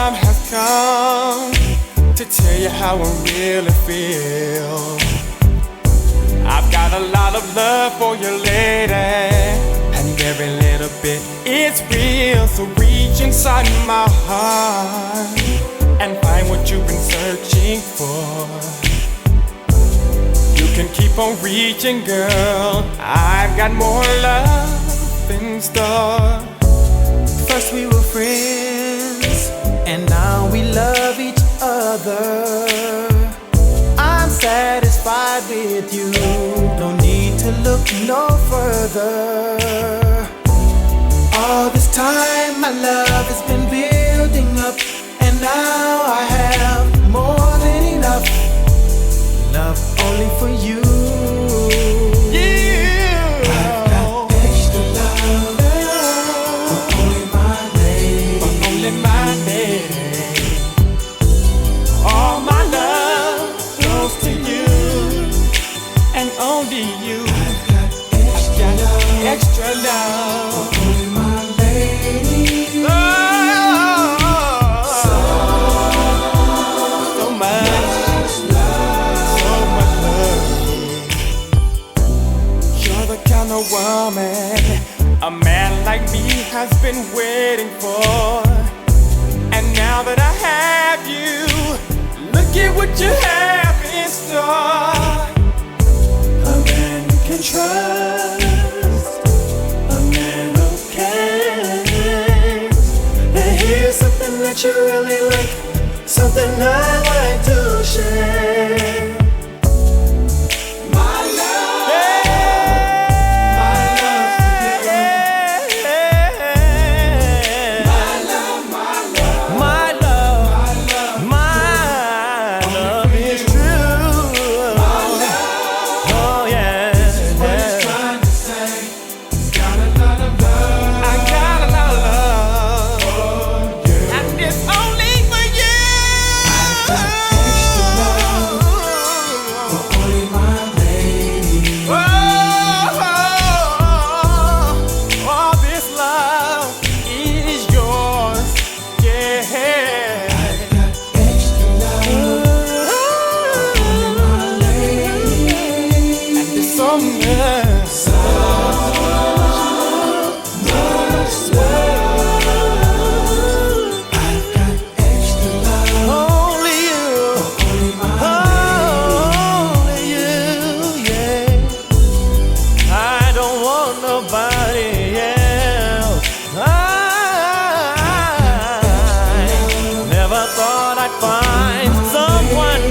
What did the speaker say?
time has come to tell you how I really feel. I've got a lot of love for you, lady, and every little bit is real. So reach inside my heart and find what you've been searching for. You can keep on reaching, girl. I've got more love in store. First we were friends, and now we love each other. I'm satisfied with you, no need to look no further. All this time my love has been building up, and now I have more than enough love only for you. Extra love, only my lady. Oh, so much love. You're the kind of woman a man like me has been waiting for. And now that I have you, look at what you have in store. A man you can trust, something that you really like, something I like to share. My love, my love for you. My love, my love, my love, my love is true. My love, oh yeah. This is what it's trying to say. It's got a lot of love. I got a lot of love. Thought I'd find someone